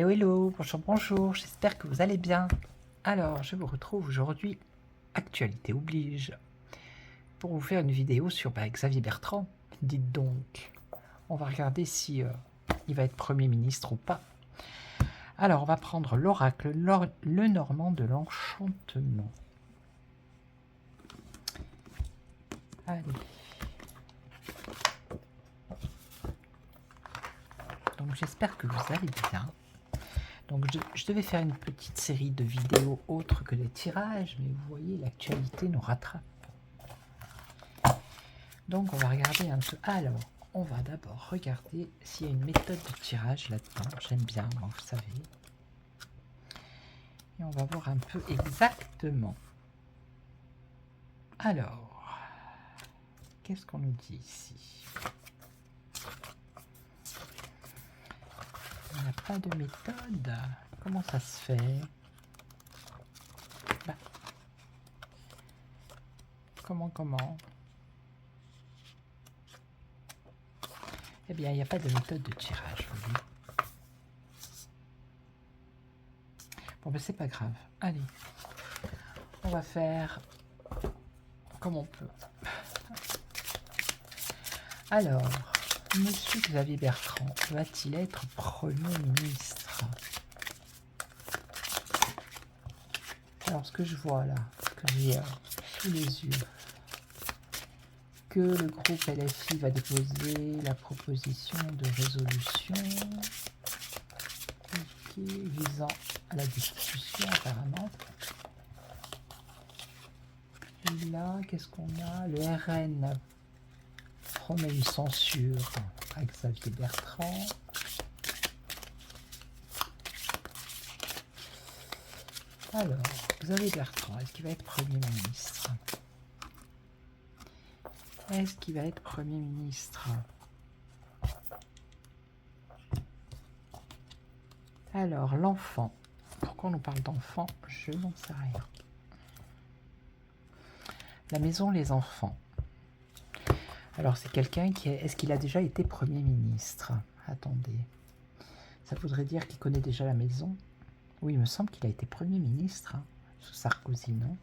Hello, hello, bonjour, bonjour, j'espère que vous allez bien. Alors, je vous retrouve aujourd'hui, actualité oblige, pour vous faire une vidéo sur Xavier Bertrand. Dites donc, on va regarder si il va être Premier ministre ou pas. Alors, on va prendre l'oracle, le Normand de l'Enchantement. Allez. Donc, j'espère que vous allez bien. Donc je devais faire une petite série de vidéos autres que des tirages, mais vous voyez, l'actualité nous rattrape. Donc on va regarder un peu. Alors, on va d'abord regarder s'il y a une méthode de tirage là-dedans. J'aime bien, moi, vous savez. Et on va voir un peu exactement. Alors, qu'est-ce qu'on nous dit ici? Il n'y a pas de méthode. Comment ça se fait? Bah, comment Eh bien, il n'y a pas de méthode de tirage, vous voyez. Bon, ben c'est pas grave. Allez, on va faire comme on peut. Alors, Monsieur Xavier Bertrand va-t-il être Premier ministre? Alors, ce que je vois là, que j'ai sous les yeux, que le groupe LFI va déposer la proposition de résolution visant à la discussion apparemment. Et là, qu'est-ce qu'on a? Le RN promet une censure à Xavier Bertrand. Alors, Xavier Bertrand, est-ce qu'il va être Premier ministre? Est-ce qu'il va être Premier ministre? Alors, l'enfant. Pourquoi on nous parle d'enfant? Je n'en sais rien. La maison, les enfants. Alors, c'est quelqu'un qui est... Est-ce qu'il a déjà été Premier ministre? Attendez. Ça voudrait dire qu'il connaît déjà la maison? Oui, il me semble qu'il a été Premier ministre, hein, sous Sarkozy, non?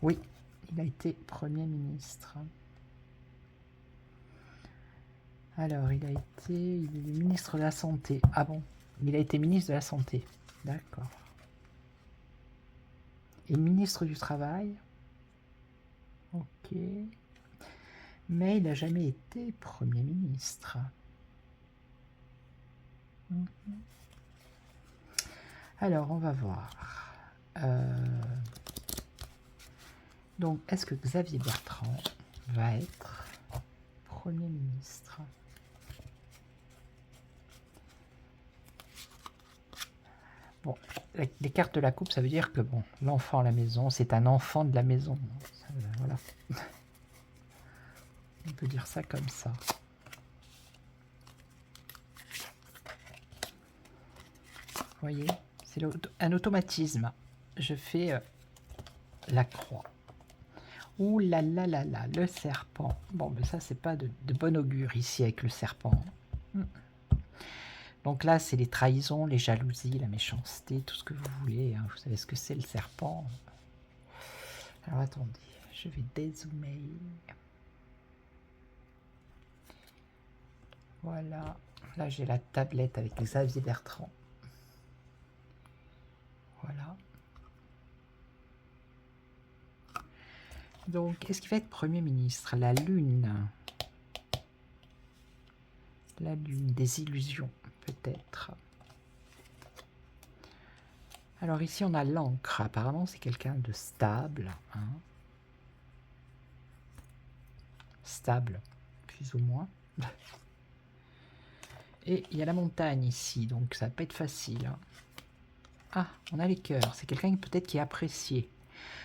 Oui, il a été Premier ministre. Alors, il est ministre de la Santé. Ah bon? Il a été ministre de la Santé. D'accord. Et ministre du Travail? Ok. Mais il n'a jamais été Premier ministre. Alors, on va voir. Donc, est-ce que Xavier Bertrand va être Premier ministre? Bon, les cartes de la coupe, ça veut dire que bon, l'enfant à la maison, c'est un enfant de la maison. Voilà. On peut dire ça comme ça. Vous voyez, c'est un automatisme. Je fais la croix. Ouh là là là là, le serpent. Bon, mais ça, c'est pas de bon augure ici avec le serpent. Donc là, c'est les trahisons, les jalousies, la méchanceté, tout ce que vous voulez. Hein. Vous savez ce que c'est le serpent. Alors attendez, je vais dézoomer. Voilà. Là, j'ai la tablette avec Xavier Bertrand. Voilà. Donc, est-ce qu'il va être Premier ministre? La Lune. La Lune, des illusions, peut-être. Alors ici, on a l'encre. Apparemment, c'est quelqu'un de stable. Hein. Stable, plus ou moins. Et il y a la montagne ici, donc ça va pas être facile. Hein. Ah, on a les cœurs. C'est quelqu'un peut-être qui est apprécié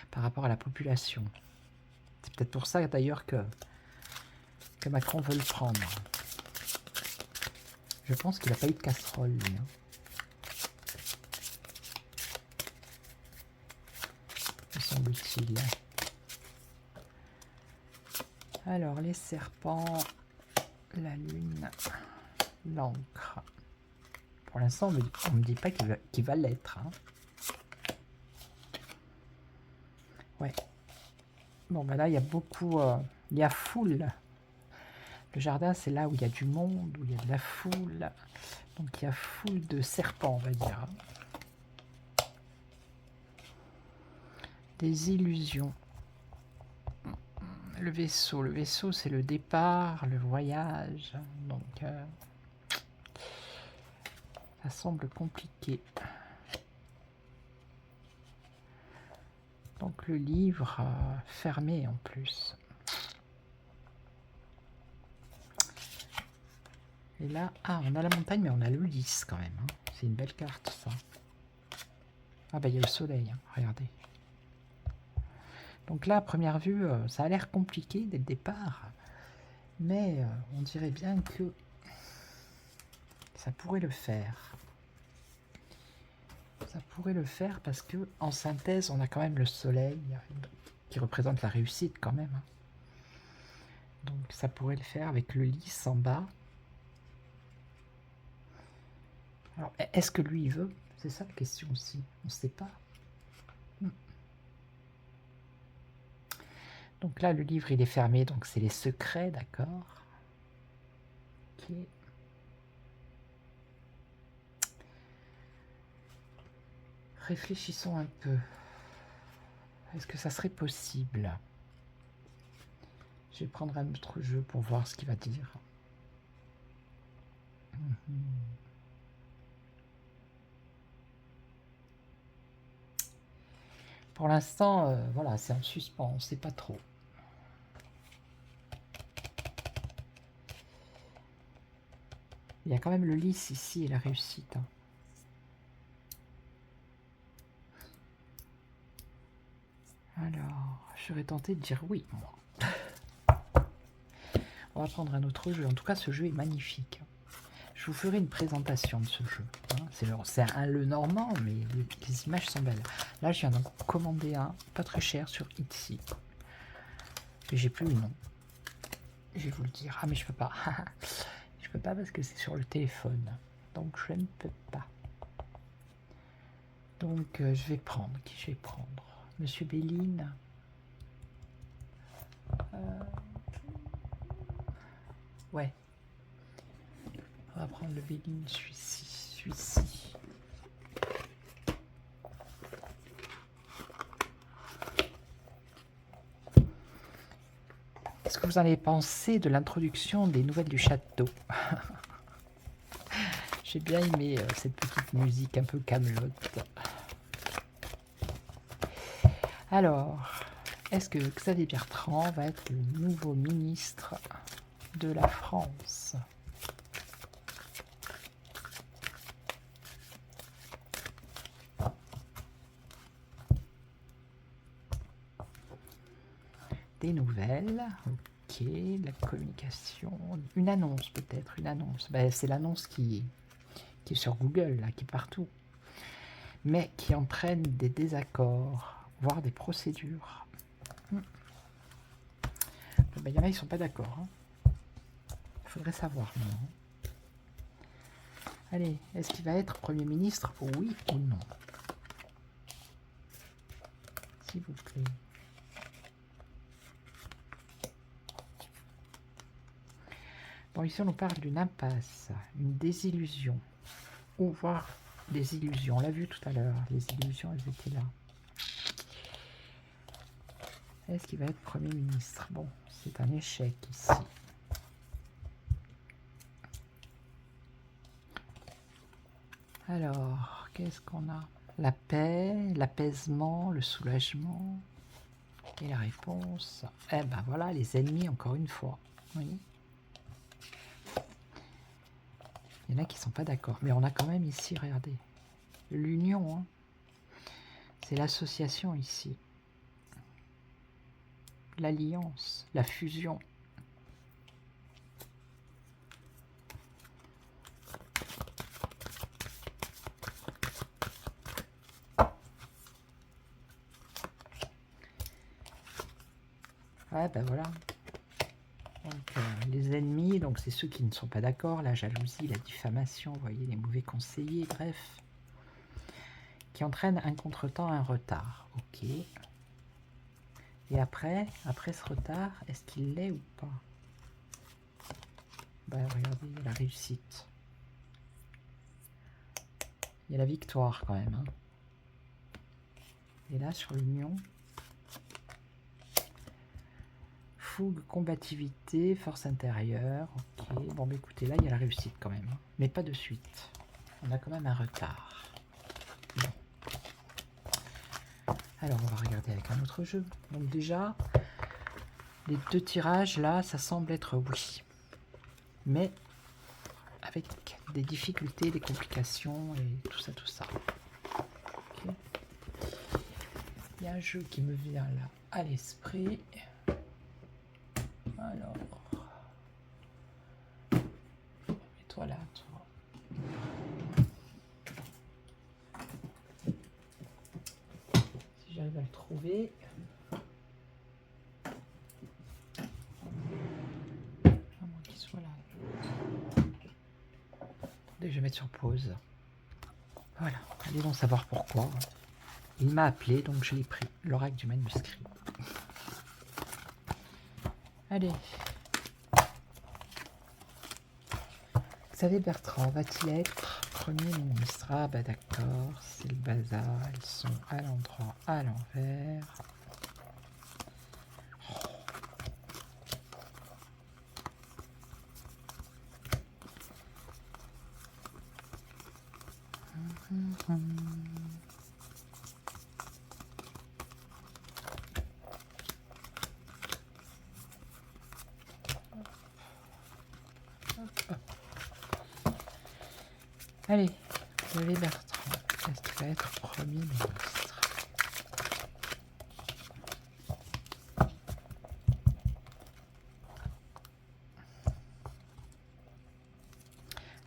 par rapport à la population. C'est peut-être pour ça d'ailleurs que Macron veut le prendre. Je pense qu'il n'a pas eu de casserole, lui. Hein. Me semble-t-il. Alors, les serpents, la lune, l'encre. Pour l'instant, on me dit pas qu'il va l'être. Hein. Ouais. Bon, ben là, il y a beaucoup... il y a foule. Le jardin, c'est là où il y a du monde, où il y a de la foule. Donc, il y a foule de serpents, on va dire. Des illusions. Le vaisseau, c'est le départ, le voyage. Donc, ça semble compliqué. Donc, le livre fermé en plus. Et là, on a la montagne, mais on a le lys quand même. Hein. C'est une belle carte, ça. Ah, bah, il y a le soleil, hein. Regardez. Donc là, à première vue, ça a l'air compliqué dès le départ. Mais on dirait bien que ça pourrait le faire. Ça pourrait le faire parce que en synthèse, on a quand même le soleil qui représente la réussite quand même. Hein. Donc ça pourrait le faire avec le lys en bas. Alors, est-ce que lui, il veut? C'est ça la question aussi. On ne sait pas. Donc là, le livre, il est fermé, donc c'est les secrets, d'accord. Ok. Réfléchissons un peu. Est-ce que ça serait possible? Je vais prendre un autre jeu pour voir ce qu'il va dire. Pour l'instant, voilà, c'est en suspens, on ne sait pas trop. Il y a quand même le lys ici et la réussite. Hein. Alors, je serais tenté de dire oui, moi. On va prendre un autre jeu. En tout cas, ce jeu est magnifique. Je vous ferai une présentation de ce jeu. Hein. C'est un le normand, mais les images sont belles. Là, je viens d'en commander un, pas très cher, sur Etsy. Et j'ai plus le nom. Je vais vous le dire. Ah, mais je peux pas. Je peux pas parce que c'est sur le téléphone. Donc, je ne peux pas. Donc, je vais prendre. Qui je vais prendre? Monsieur Béline. Ouais. On va prendre le Béline, celui-ci. Qu'est-ce que vous en avez pensé de l'introduction des nouvelles du château? J'ai bien aimé cette petite musique un peu camelote. Alors, est-ce que Xavier Bertrand va être le nouveau ministre de la France? Des nouvelles, ok, la communication, une annonce peut-être, une annonce. Ben, c'est l'annonce qui est sur Google, là, qui est partout, mais qui entraîne des désaccords, voire des procédures. Ben, y en a, ils sont pas d'accord. Hein. Faudrait savoir maintenant. Allez, est-ce qu'il va être Premier ministre, oui ou non? S'il vous plaît. Bon, ici on nous parle d'une impasse, une désillusion, ou voir des illusions. On l'a vu tout à l'heure, les illusions, elles étaient là. Est-ce qu'il va être Premier ministre? Bon, c'est un échec ici. Alors, qu'est-ce qu'on a? La paix, l'apaisement, le soulagement. Et la réponse, eh ben voilà, les ennemis encore une fois. Oui. Il y en a qui sont pas d'accord. Mais on a quand même ici, regardez, l'union. Hein. C'est l'association ici. L'alliance, la fusion. Ouais, ben voilà. On Les ennemis, donc c'est ceux qui ne sont pas d'accord, la jalousie, la diffamation, vous voyez, les mauvais conseillers, bref, qui entraînent un contretemps, un retard. Ok. Et après ce retard, est-ce qu'il l'est ou pas? Bah, regardez, la réussite. Il y a la victoire quand même. Hein. Et là, sur l'union, fougue, combativité, force intérieure. Ok, bon, bah, écoutez, là, il y a la réussite quand même. Hein. Mais pas de suite. On a quand même un retard. Bon. Alors, on va regarder avec un autre jeu. Donc déjà, les deux tirages, là, ça semble être oui. Mais avec des difficultés, des complications et tout ça, tout ça. Okay. Il y a un jeu qui me vient là à l'esprit. Alors, mets-toi là, toi. Si j'arrive à le trouver. À moins qu'il soit là. Attendez, je vais mettre sur pause. Voilà, allez donc savoir pourquoi. Il m'a appelé, donc je l'ai pris. L'oracle du manuscrit. Allez. Xavier Bertrand va-t-il être Premier ministre? Ah bah d'accord, c'est le bazar. Elles sont à l'endroit, à l'envers. Allez, Xavier Bertrand, est-ce qu'il va être Premier ministre?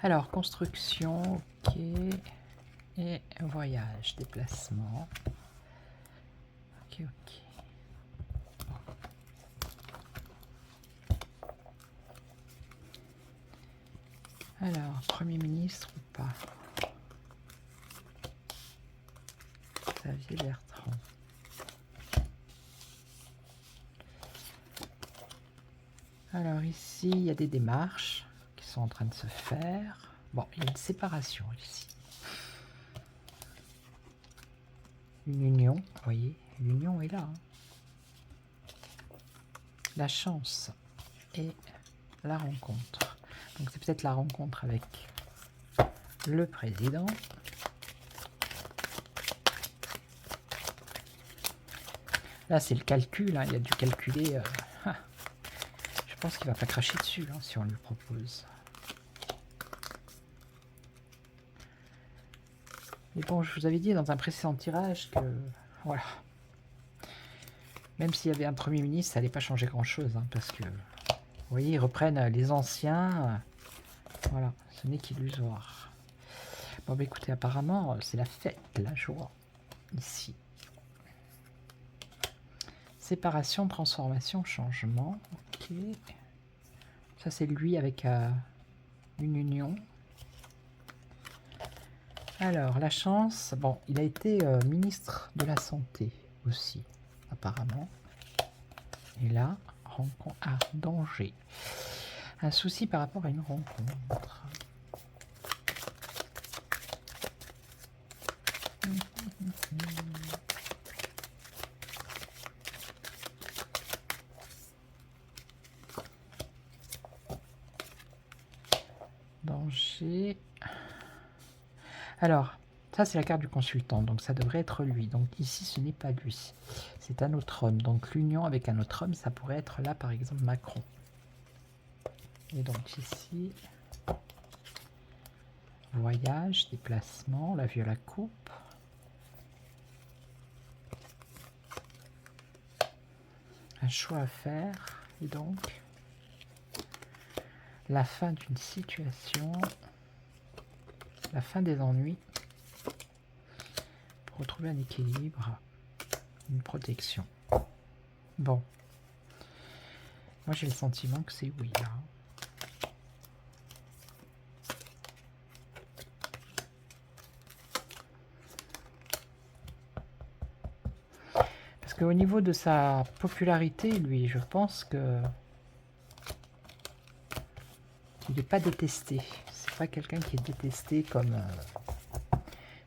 Alors, construction, ok. Et voyage, déplacement. Ok, ok. Alors, Premier ministre ou pas? Xavier Bertrand. Alors ici, il y a des démarches qui sont en train de se faire. Bon, il y a une séparation ici. Une union, vous voyez, l'union est là. Hein. La chance et la rencontre. Donc c'est peut-être la rencontre avec le président. Là, c'est le calcul, hein, il a dû calculer. Je pense qu'il va pas cracher dessus hein, si on lui propose. Mais bon, je vous avais dit dans un précédent tirage que, voilà, même s'il y avait un Premier ministre, ça n'allait pas changer grand-chose, hein, parce que, vous voyez, ils reprennent les anciens, voilà, ce n'est qu'illusoire. Bon, bah écoutez, apparemment, c'est la fête, la joie, ici. Séparation, transformation, changement, ok. Ça, c'est lui avec une union. Alors, la chance, bon, il a été ministre de la Santé aussi, apparemment. Et là, rencontre, danger. Un souci par rapport à une rencontre. Danger. Alors, ça c'est la carte du consultant, donc ça devrait être lui. Donc ici, ce n'est pas lui. C'est un autre homme. Donc l'union avec un autre homme, ça pourrait être là, par exemple, Macron. Et donc ici, voyage, déplacement, la vue à la coupe. Un choix à faire. Et donc, la fin d'une situation, la fin des ennuis, pour retrouver un équilibre, une protection. Bon. Moi, j'ai le sentiment que c'est oui, là. Parce qu'au niveau de sa popularité, lui, je pense que il n'est pas détesté. C'est pas quelqu'un qui est détesté comme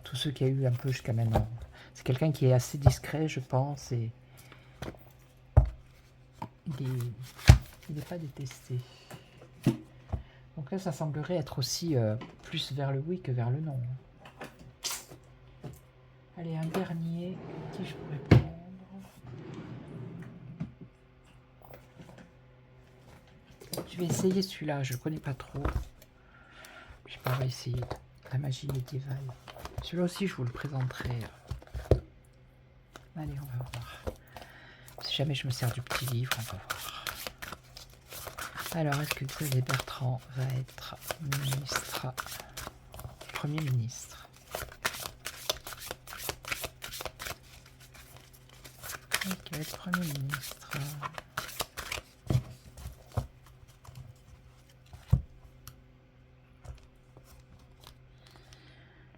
tous ceux qu'il y a eu un peu jusqu'à maintenant. C'est quelqu'un qui est assez discret, je pense, et il n'est pas détesté. Donc là, ça semblerait être aussi plus vers le oui que vers le non. Allez, un dernier. Qui je pourrais prendre? Je vais essayer celui-là, je ne connais pas trop. Je sais pas, on va essayer la magie médiévale. Celui-là aussi, je vous le présenterai. Allez, on va voir. Si jamais je me sers du petit livre, on va voir. Alors, est-ce que Xavier Bertrand va être ministre, Premier ministre? Qui va être Premier ministre?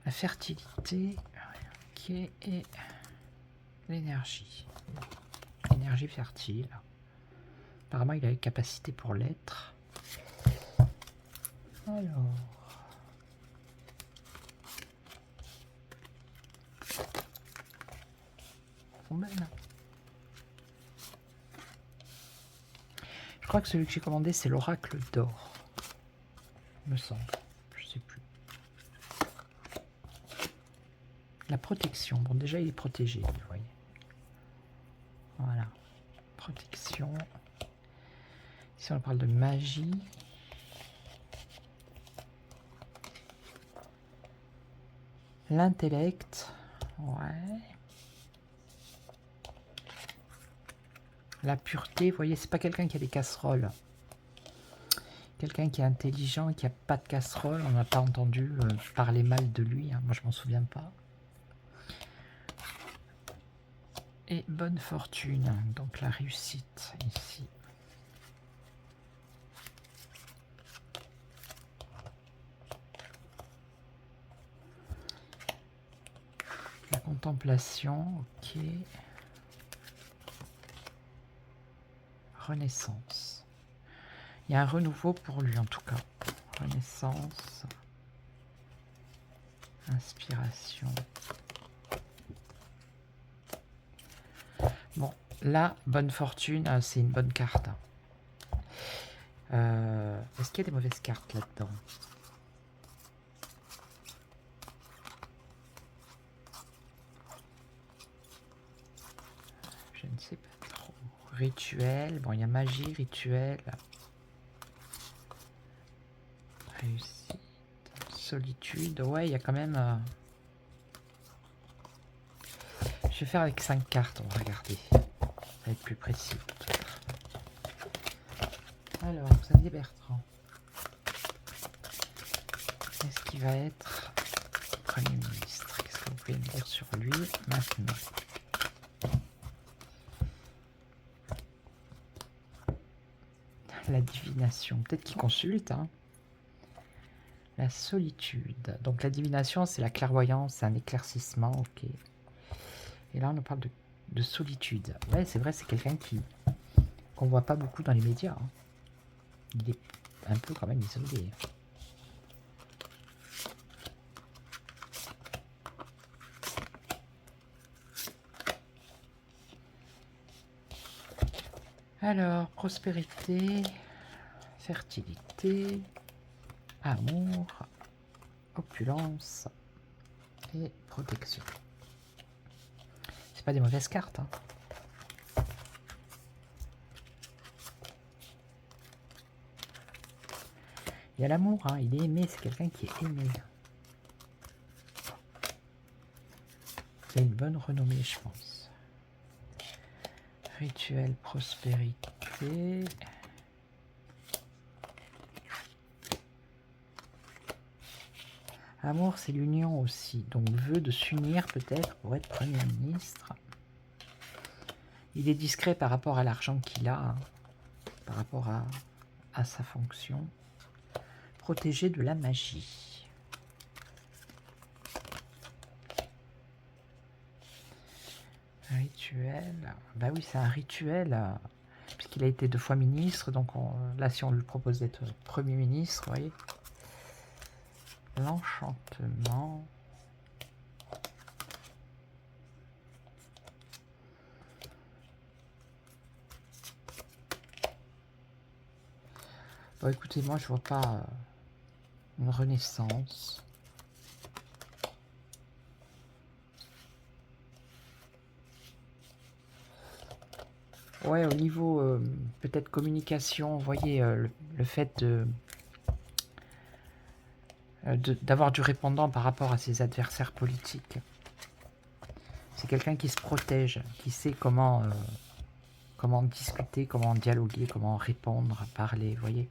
La fertilité, ok, et l'énergie. Énergie fertile. Apparemment, il a les capacités pour l'être. Alors. Ben là. Je crois que celui que j'ai commandé, c'est l'oracle d'or. Me semble. Je sais plus. La protection. Bon, déjà, il est protégé, vous voyez. Voilà. Protection. Ici, on parle de magie. L'intellect. Ouais. La pureté. Vous voyez, c'est pas quelqu'un qui a des casseroles. Quelqu'un qui est intelligent, qui n'a pas de casserole. On n'a pas entendu parler mal de lui. Hein. Moi, je m'en souviens pas. Et bonne fortune. Donc, la réussite, ici. La contemplation, ok. Renaissance. Il y a un renouveau pour lui en tout cas. Renaissance. Inspiration. Bon, là, bonne fortune, c'est une bonne carte. Est-ce qu'il y a des mauvaises cartes là-dedans? Je ne sais pas trop. Rituel, bon, il y a magie, rituel. Réussite, solitude, ouais, il y a quand même... Je vais faire avec 5 cartes, on va regarder. Ça va être plus précis. Alors, Xavier Bertrand. Est-ce qu'il va être Premier ministre? Qu'est-ce que vous pouvez me dire sur lui maintenant? La divination, peut-être qu'il consulte, hein. La solitude. Donc la divination, c'est la clairvoyance, c'est un éclaircissement, ok. Et là, on nous parle de solitude. Ouais, c'est vrai, c'est quelqu'un qu'on voit pas beaucoup dans les médias. Hein. Il est un peu quand même isolé. Alors, prospérité, fertilité, amour, opulence et protection. C'est pas des mauvaises cartes. Hein. Il y a l'amour, hein. Il est aimé, c'est quelqu'un qui est aimé. Il a une bonne renommée, je pense. Rituel, prospérité. Amour, c'est l'union aussi. Donc, veut de s'unir peut-être pour être Premier ministre. Il est discret par rapport à l'argent qu'il a. Hein. par rapport à sa fonction. Protégé de la magie. Rituel. Bah oui, c'est un rituel, puisqu'il a été 2 fois ministre. Donc là, si on lui propose d'être Premier ministre, vous voyez. L'enchantement. Bon, écoutez, moi, je vois pas une renaissance. Ouais, au niveau peut-être communication, vous voyez, le fait d'avoir du répondant par rapport à ses adversaires politiques. C'est quelqu'un qui se protège, qui sait comment discuter, comment dialoguer, comment répondre, parler, vous voyez.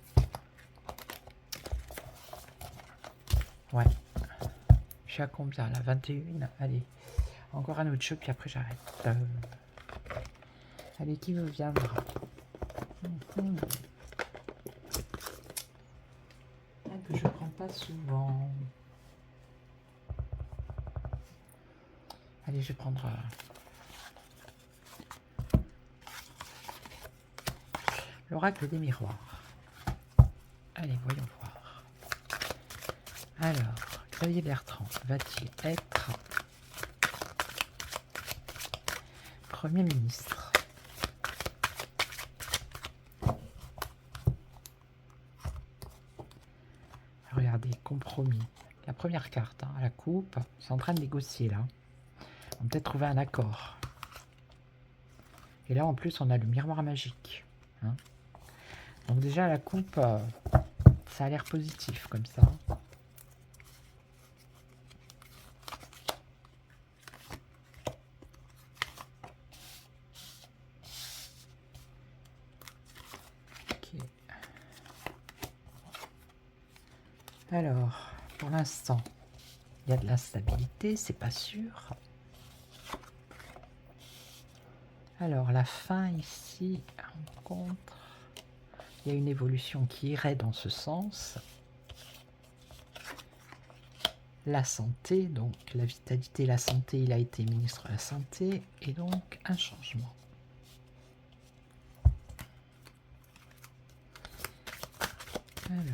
Ouais. Je suis à combien là? 21. Allez, encore un autre jeu, puis après j'arrête. Allez, qui veut viendra? Que je prends pas souvent. Allez, je vais prendre l'oracle des miroirs. Allez, voyons voir. Alors, Xavier Bertrand va-t-il être Premier ministre? Regardez, compromis. La première carte, hein, la coupe, c'est en train de négocier là. On peut peut-être trouver un accord. Et là, en plus, on a le miroir magique. Hein. Donc déjà, la coupe, ça a l'air positif comme ça. Ok. Alors, pour l'instant, il y a de l'instabilité, c'est pas sûr. Alors, la fin ici, rencontre. Il y a une évolution qui irait dans ce sens. La santé, donc la vitalité, la santé, il a été ministre de la Santé, et donc un changement. Alors.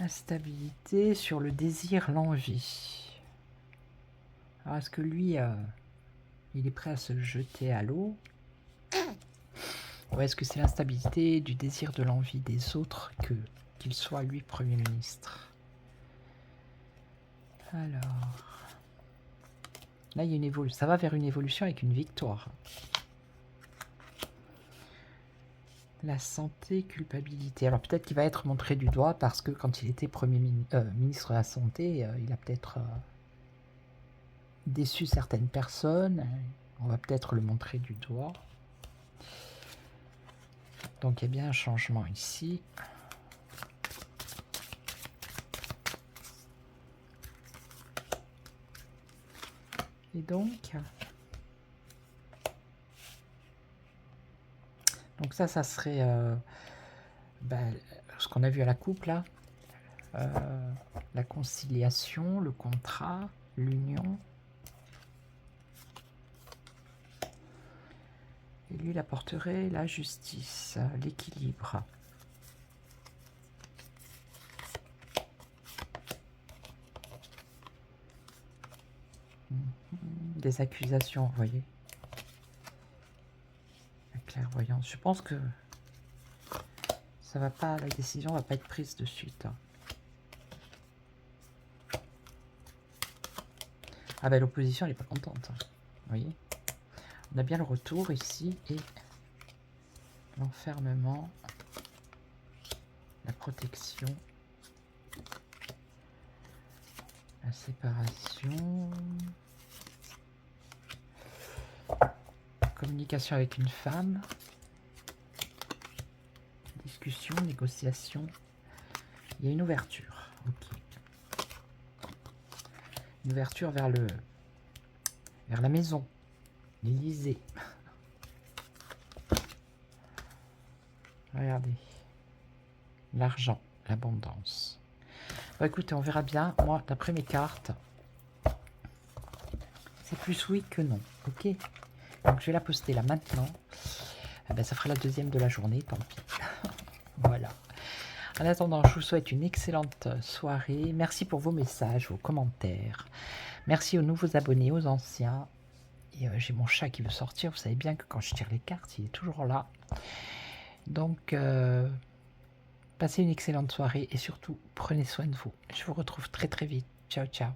Instabilité sur le désir, l'envie. Alors, est-ce que lui, il est prêt à se jeter à l'eau? Ou est-ce que c'est l'instabilité du désir, de l'envie des autres qu'il soit lui Premier ministre? Alors, là, il y a une évolution. Ça va vers une évolution avec une victoire. La santé, culpabilité. Alors peut-être qu'il va être montré du doigt parce que quand il était ministre de la Santé, il a peut-être déçu certaines personnes. On va peut-être le montrer du doigt. Donc il y a bien un changement ici. Et donc ça serait ce qu'on a vu à la coupe là. La conciliation, le contrat, l'union. Et lui, il apporterait la justice, l'équilibre. Des accusations, vous voyez. La clairvoyance. Je pense que ça va pas, la décision va pas être prise de suite. Ah ben l'opposition, elle est pas contente. Vous voyez. On a bien le retour ici et l'enfermement, la protection, la séparation, communication avec une femme. discussion, négociation. Il y a une ouverture. Ok. Une ouverture vers la maison, l'Élysée. Regardez. L'argent, l'abondance. Bon, écoutez, on verra bien. Moi, d'après mes cartes, c'est plus oui que non. Ok. Donc, je vais la poster là maintenant. Eh ben, ça fera la deuxième de la journée, tant pis. Voilà. En attendant, je vous souhaite une excellente soirée. Merci pour vos messages, vos commentaires. Merci aux nouveaux abonnés, aux anciens. Et j'ai mon chat qui veut sortir. Vous savez bien que quand je tire les cartes, il est toujours là. Donc, passez une excellente soirée et surtout, prenez soin de vous. Je vous retrouve très très vite. Ciao, ciao.